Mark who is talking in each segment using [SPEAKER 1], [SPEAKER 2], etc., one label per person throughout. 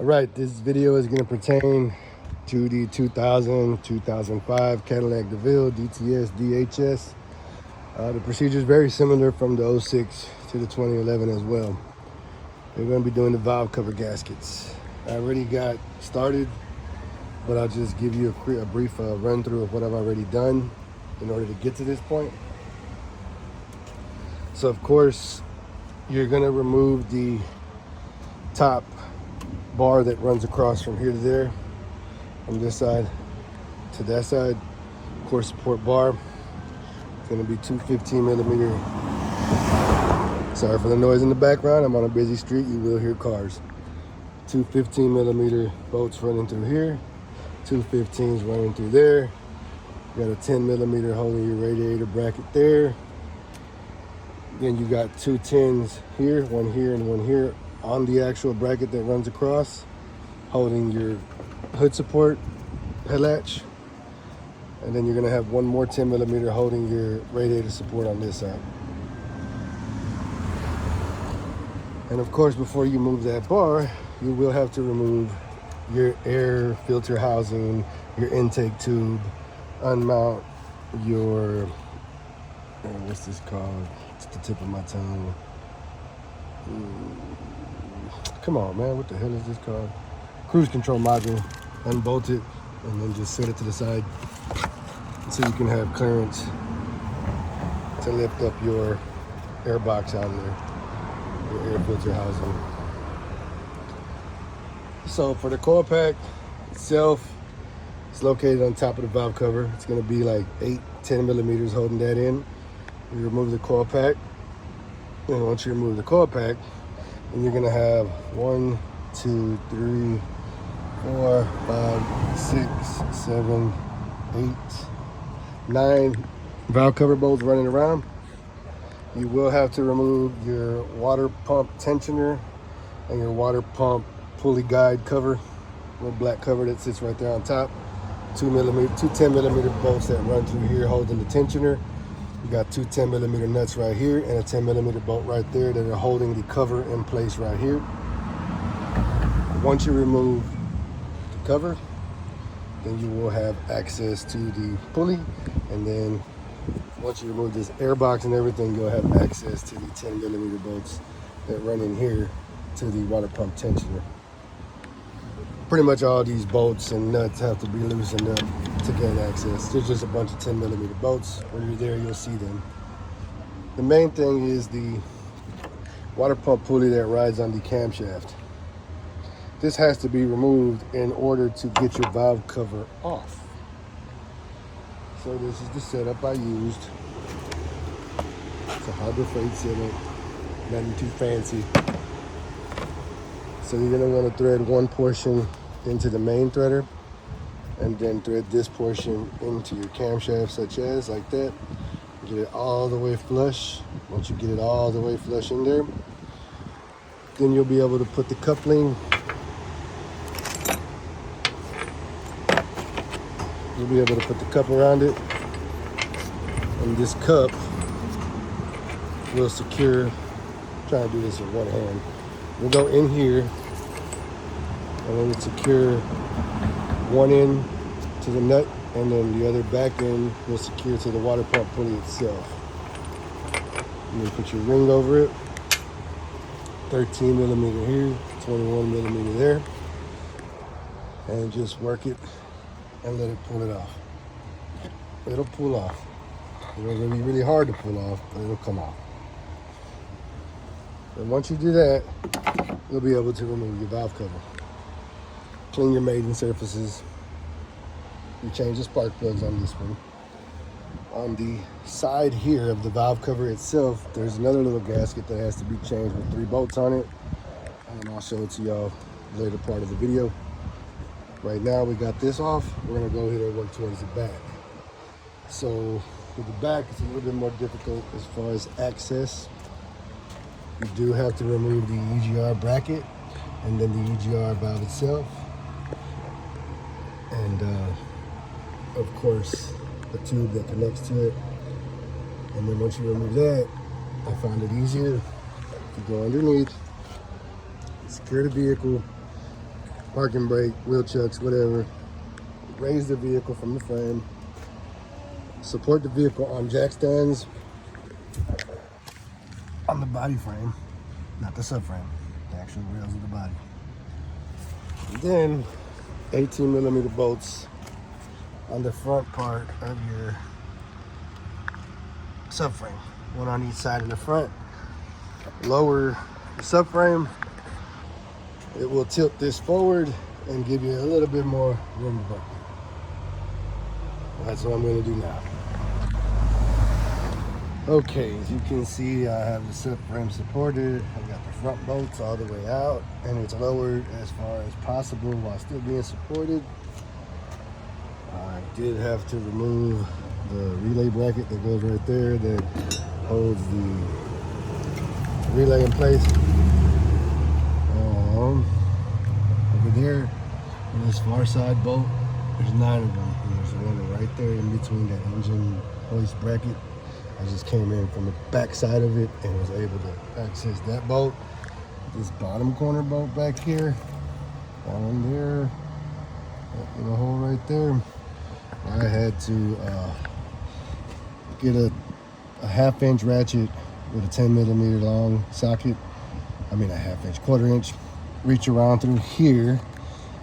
[SPEAKER 1] All right, this video is going to pertain to the 2005 Cadillac DeVille DTS DHS. The procedure is very similar from the 06 to the 2011 as well. We're going to be doing the valve cover gaskets. I already got started, but I'll just give you a brief run through of what I've already done in order to get to this point. So of course, you're going to remove the top bar that runs across from here to there, from this side to that side. Core support bar. It's going to be two 15 millimeter. Sorry for the noise in the background. I'm on a busy street. You will hear cars. Two 15 millimeter bolts running through here. Two 15s running through there. You got a 10 millimeter holding your radiator bracket there. Then you got two 10s here, one here and one here on the actual bracket that runs across, holding your hood support head latch. And then you're gonna have one more 10 millimeter holding your radiator support on this side. And of course, before you move that bar, you will have to remove your air filter housing, your intake tube, unmount your, what's this called? It's the tip of my tongue. Come on, man, what the hell is this called? Cruise control module. Unbolt it and then just set it to the side so you can have clearance to lift up your air box out of there, your air filter housing. So for the coil pack itself, it's located on top of the valve cover. It's gonna be like 8-10 millimeters holding that in. You remove the coil pack, and once you remove the coil pack, then you're gonna have 1, 2, 3, 4, 5, 6, 7, 8, 9 valve cover bolts running around. You will have to remove your water pump tensioner and your water pump pulley guide cover, little black cover that sits right there on top. 2 10 millimeter bolts that run through here holding the tensioner. You got two 10 millimeter nuts right here and a 10 millimeter bolt right there that are holding the cover in place right here. Once you remove the cover, then you will have access to the pulley, and then once you remove this air box and everything, you'll have access to the 10 millimeter bolts that run in here to the water pump tensioner. Pretty much all these bolts and nuts have to be loosened up to gain access. There's just a bunch of 10 millimeter bolts. When you're there, you'll see them. The main thing is the water pump pulley that rides on the camshaft. This has to be removed in order to get your valve cover off. So this is the setup I used. It's a Harbor Freight setup, nothing too fancy. So you're gonna wanna thread one portion into the main threader and then thread this portion into your camshaft, such as like that. Get it all the way flush. Once you get it all the way flush in there, then you'll be able to put the coupling. You'll be able to put the cup around it, and this cup will secure. I'm trying to do this with one hand. We'll go in here, and then it's secure one end to the nut, and then the other back end will secure to the water pump pulley itself. And then put your ring over it, 13 millimeter here, 21 millimeter there, and just work it and let it pull it off. It'll pull off. It'll be really hard to pull off, but it'll come off. And once you do that, you'll be able to remove your valve cover. Clean your maiden surfaces. You change the spark plugs on this one. On the side here of the valve cover itself, there's another little gasket that has to be changed with 3 bolts on it. And I'll show it to y'all later part of the video. Right now we got this off. We're gonna go ahead and work towards the back. So with the back, it's a little bit more difficult as far as access. You do have to remove the EGR bracket and then the EGR valve itself. And of course, the tube that connects to it. And then once you remove that, I found it easier to go underneath, secure the vehicle, parking brake, wheel chucks, whatever. Raise the vehicle from the frame. Support the vehicle on jack stands on the body frame, not the subframe, the actual rails of the body. And then 18mm bolts on the front part of your subframe, one on each side in the front. Lower the subframe, it will tilt this forward and give you a little bit more room to buckle. That's what I'm going to do now. Okay, as you can see, I have the subframe supported. I've got the front bolts all the way out, and it's lowered as far as possible while still being supported. I did have to remove the relay bracket that goes right there that holds the relay in place. Over there, on this far side bolt, there's 9 of them, and there's one right there in between the engine hoist bracket. I just came in from the back side of it and was able to access that bolt. This bottom corner bolt back here, on there, that little hole right there. I had to get a 1/2 inch ratchet with a 10mm long socket. I mean a 1/2 inch, 1/4 inch. Reach around through here,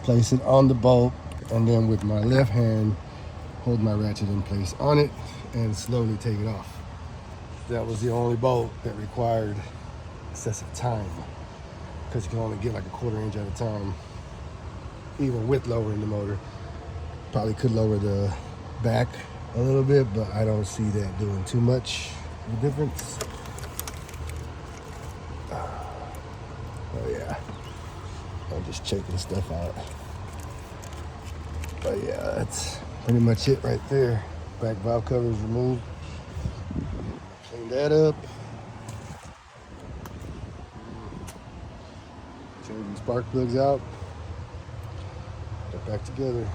[SPEAKER 1] place it on the bolt, and then with my left hand, hold my ratchet in place on it and slowly take it off. That was the only bolt that required excessive time, because you can only get like a 1/4 inch at a time, even with lowering the motor. Probably could lower the back a little bit, but I don't see that doing too much of a difference. Oh yeah, I'm just checking stuff out. But yeah, that's pretty much it right there. Back valve cover is removed. Clean that up. Change the spark plugs out. Put it back together.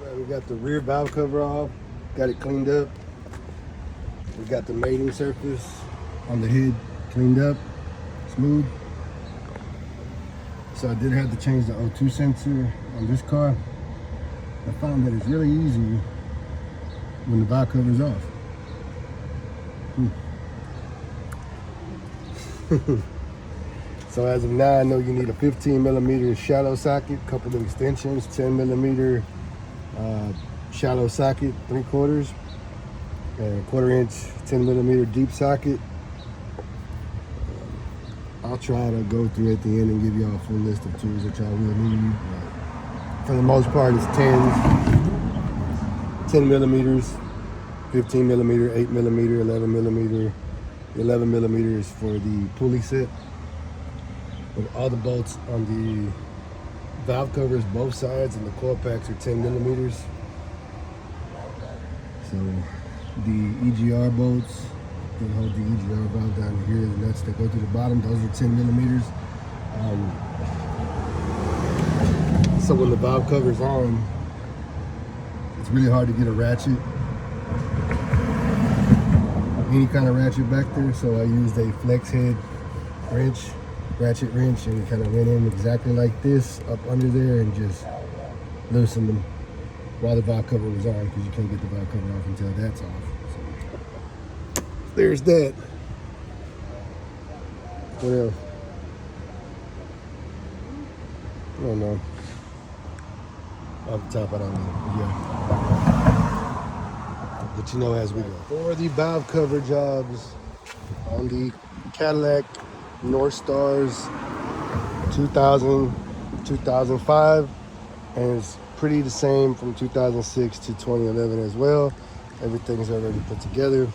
[SPEAKER 1] Right, we got the rear valve cover off. Got it cleaned up. We got the mating surface on the head cleaned up, smooth. So I did have to change the O2 sensor on this car. I found that it's really easy when the valve cover is off. So as of now, I know you need a 15mm shallow socket, couple of extensions, 10mm shallow socket, 3/4, and a 1/4 inch 10mm deep socket. I'll try to go through at the end and give y'all a full list of tools that y'all will need. For the most part, it's 10mm, 15mm, 8mm, 11mm. The 11mm is for the pulley set. But all the bolts on the valve covers, both sides, and the coil packs are 10mm. So the EGR bolts that hold the EGR valve down here, the nuts that go to the bottom, those are 10mm. So when the valve cover's on, it's really hard to get a ratchet, any kind of ratchet back there. So I used a flex head wrench, ratchet wrench, and it kind of went in exactly like this up under there and just loosened them while the valve cover was on, because you can't get the valve cover off until that's off. So there's that. What else? I don't know. Off the top, I don't know. But yeah. But you know as we go. For the valve cover jobs on the Cadillac Northstars 2000, 2005, and it's pretty the same from 2006 to 2011 as well. Everything's already put together.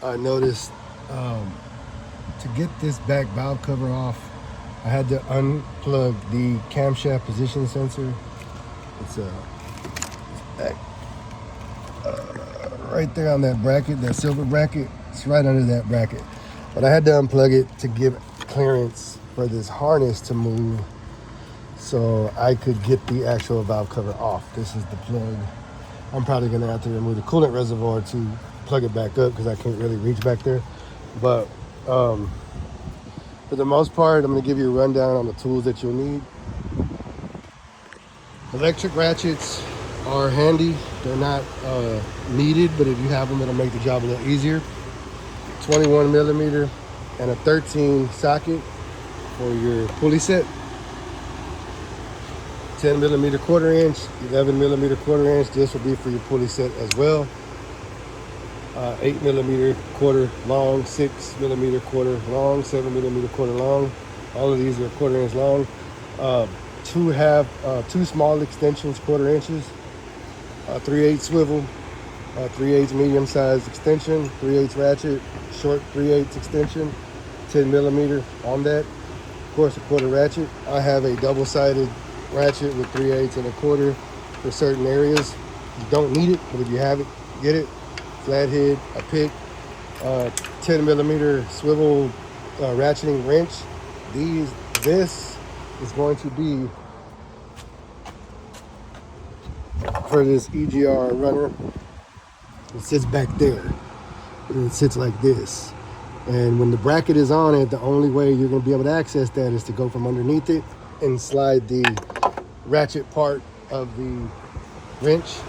[SPEAKER 1] I noticed to get this back valve cover off, I had to unplug the camshaft position sensor. It's back right there on that bracket, that silver bracket. It's right under that bracket. But I had to unplug it to give clearance for this harness to move so I could get the actual valve cover off. This is the plug. I'm probably gonna have to remove the coolant reservoir to plug it back up because I can't really reach back there. But the For the most part, I'm going to give you a rundown on the tools that you'll need. Electric ratchets are handy. They're not needed, but if you have them, it'll make the job a little easier. 21 millimeter and a 13 socket for your pulley set. 10 millimeter quarter-inch, 11 millimeter quarter-inch. This will be for your pulley set as well. 8 millimeter quarter long, 6 millimeter quarter long, 7 millimeter quarter long. All of these are quarter-inch long. Two small extensions, quarter inches. 3/8 swivel, 3/8 medium-sized extension, 3/8 ratchet, short 3/8 extension, 10 millimeter on that. Of course, a quarter ratchet. I have a double-sided ratchet with 3/8 and a quarter for certain areas. You don't need it, but if you have it, get it. Flathead, a pick, 10 millimeter swivel ratcheting wrench. This is going to be for this EGR runner. It sits back there. It sits like this. And when the bracket is on it, the only way you're going to be able to access that is to go from underneath it and slide the ratchet part of the wrench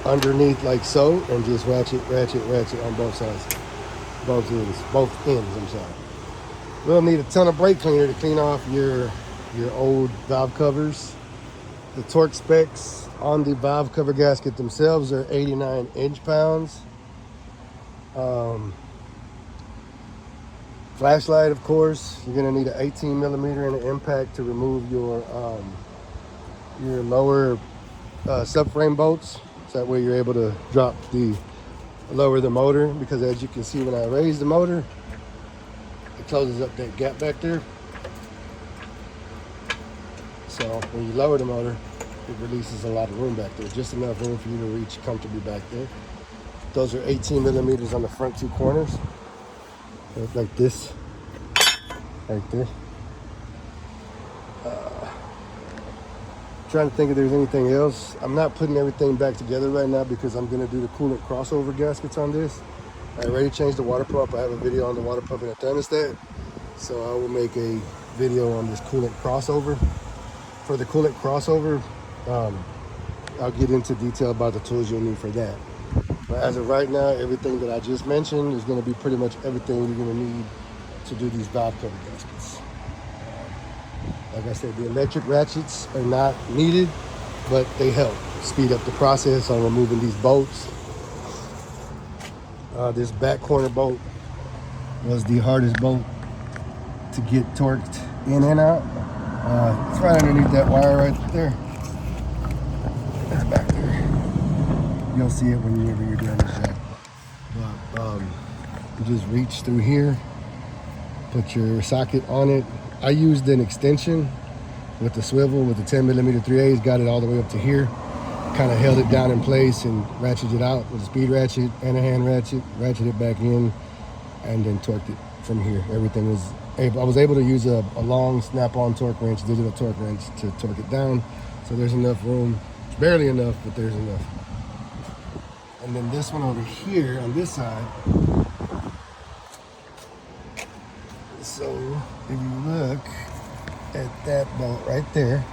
[SPEAKER 1] underneath like so, and just ratchet on both sides. Both ends, I'm sorry. We'll need a ton of brake cleaner to clean off your old valve covers. The torque specs on the valve cover gasket themselves are 89 inch-pounds. Flashlight, of course. You're gonna need an 18 millimeter and an impact to remove your lower subframe bolts. So that way you're able to lower the motor, because as you can see, when I raise the motor, it closes up that gap back there. So when you lower the motor, it releases a lot of room back there, just enough room for you to reach comfortably back there. Those are 18 millimeters on the front two corners. Look like this, right there. Trying to think if there's anything else. I'm not putting everything back together right now because I'm gonna do the coolant crossover gaskets on this. I already changed the water pump. I have a video on the water pump and the thermostat. So I will make a video on this coolant crossover. For the coolant crossover, I'll get into detail about the tools you'll need for that. But as of right now, everything that I just mentioned is gonna be pretty much everything you're gonna need to do these valve cover gaskets. Like I said, the electric ratchets are not needed, but they help speed up the process on removing these bolts. This back corner bolt was the hardest bolt to get torqued in and out. It's right underneath that wire right there. It's back there. You'll see it whenever you're doing this jack. But you just reach through here, put your socket on it. I used an extension with the swivel with the 10 millimeter 3/8, got it all the way up to here, kind of held it down in place and ratcheted it out with a speed ratchet and a hand ratchet, ratcheted it back in, and then torqued it from here. Everything was I was able to use a long snap-on torque wrench, digital torque wrench, to torque it down. So there's enough room. It's barely enough, but there's enough. And then this one over here on this side. So if you look at that bolt right there,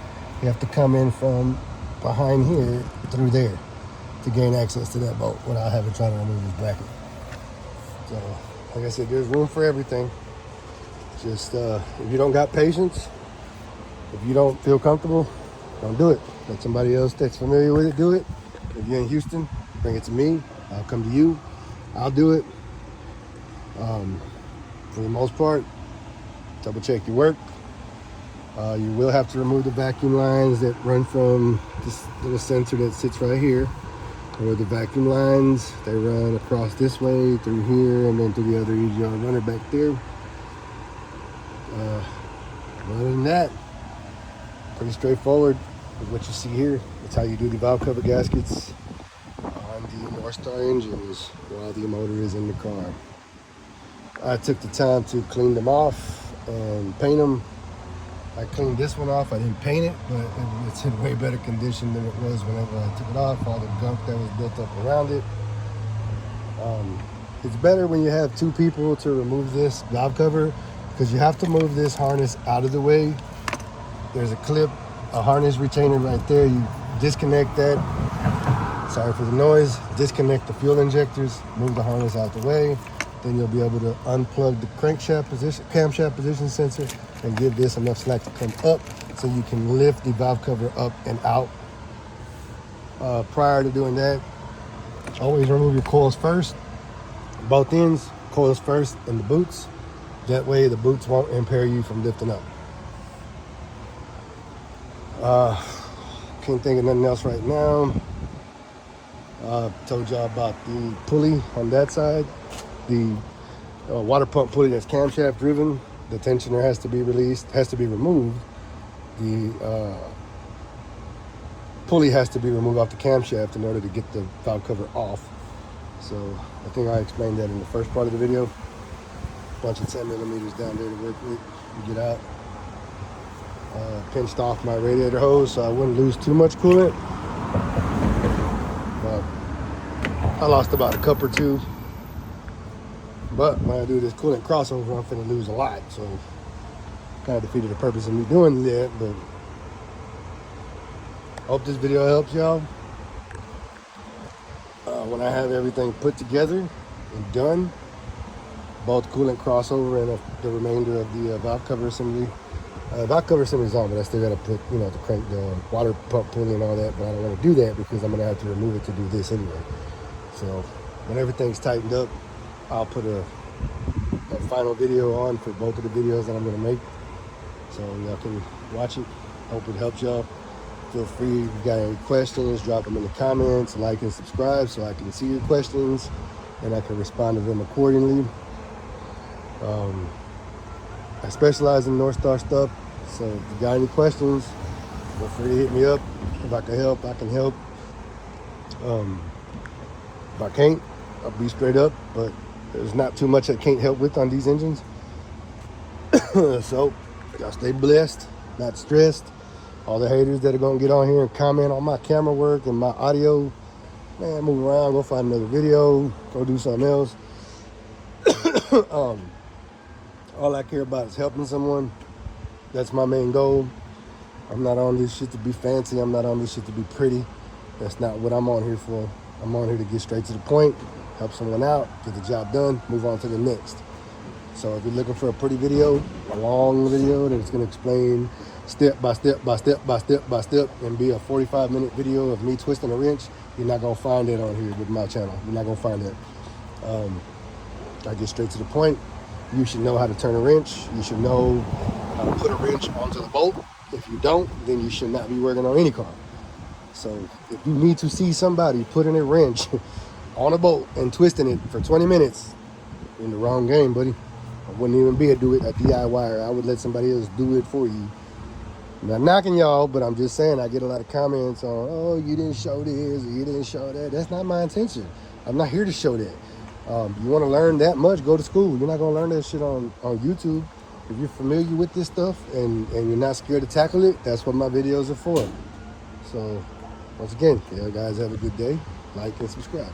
[SPEAKER 1] you have to come in from behind here through there to gain access to that bolt without having to try to remove this bracket. So like I said, there's room for everything. Just if you don't got patience, if you don't feel comfortable, don't do it. Let somebody else that's familiar with it do it. If you're in Houston, bring it to me. I'll come to you. I'll do it. For the most part, double check your work. You will have to remove the vacuum lines that run from this little sensor that sits right here. Or the vacuum lines, they run across this way, through here, and then through the other EGR runner back there. Other than that, pretty straightforward with what you see here. That's how you do the valve cover gaskets on the Northstar engines while the motor is in the car. I took the time to clean them off and paint them. I cleaned this one off. I didn't paint it, but it's in way better condition than it was whenever I took it off. All the gunk that was built up around it. It's better when you have two people to remove this valve cover because you have to move this harness out of the way. There's a clip, a harness retainer right there. You disconnect that. Sorry for the noise. Disconnect the fuel injectors, move the harness out the way. Then you'll be able to unplug the crankshaft position, camshaft position sensor, and give this enough slack to come up so you can lift the valve cover up and out. Prior to doing that, always remove your coils first. Both ends, coils first, and the boots. That way the boots won't impair you from lifting up. Can't think of nothing else right now. Told y'all about the pulley on that side. The water pump pulley that's camshaft driven, the tensioner has to be released, has to be removed. The pulley has to be removed off the camshaft in order to get the valve cover off. So I think I explained that in the first part of the video. Bunch of 10 millimeters down there to work with. You get out. Pinched off my radiator hose so I wouldn't lose too much coolant. I lost about a cup or two. But when I do this coolant crossover, I'm finna lose a lot. So kind of defeated the purpose of me doing that. But hope this video helps y'all. When I have everything put together and done, both coolant crossover and the remainder of the valve cover assembly. Valve cover assembly is on, but I still gotta put, the crank, the water pump pulley and all that. But I don't want to do that because I'm gonna have to remove it to do this anyway. So when everything's tightened up, I'll put a final video on for both of the videos that I'm gonna make, so y'all can watch it. Hope it helps y'all. Feel free, if you got any questions, drop them in the comments, like and subscribe so I can see your questions and I can respond to them accordingly. I specialize in Northstar stuff, so if you got any questions, feel free to hit me up. If I can help, I can help. If I can't, I'll be straight up, but there's not too much I can't help with on these engines. So y'all stay blessed, not stressed. All the haters that are gonna get on here and comment on my camera work and my audio, man, move around, go find another video, go do something else. All I care about is helping someone. That's my main goal. I'm not on this shit to be fancy. I'm not on this shit to be pretty. That's not what I'm on here for. I'm on here to get straight to the point, help someone out, get the job done, move on to the next. So if you're looking for a pretty video, a long video that's gonna explain step by step by step by step by step and be a 45-minute video of me twisting a wrench, you're not gonna find that on here with my channel. You're not gonna find that. I get straight to the point. You should know how to turn a wrench. You should know how to put a wrench onto the bolt. If you don't, then you should not be working on any car. So if you need to see somebody putting a wrench on a bolt and twisting it for 20 minutes, you're in the wrong game, buddy. I wouldn't even be a DIYer. I would let somebody else do it for you. I'm not knocking y'all, but I'm just saying I get a lot of comments on, oh, you didn't show this, or you didn't show that. That's not my intention. I'm not here to show that. You want to learn that much, go to school. You're not going to learn that shit on YouTube. If you're familiar with this stuff and you're not scared to tackle it, that's what my videos are for. So, once again, yeah, guys, have a good day. Like and subscribe.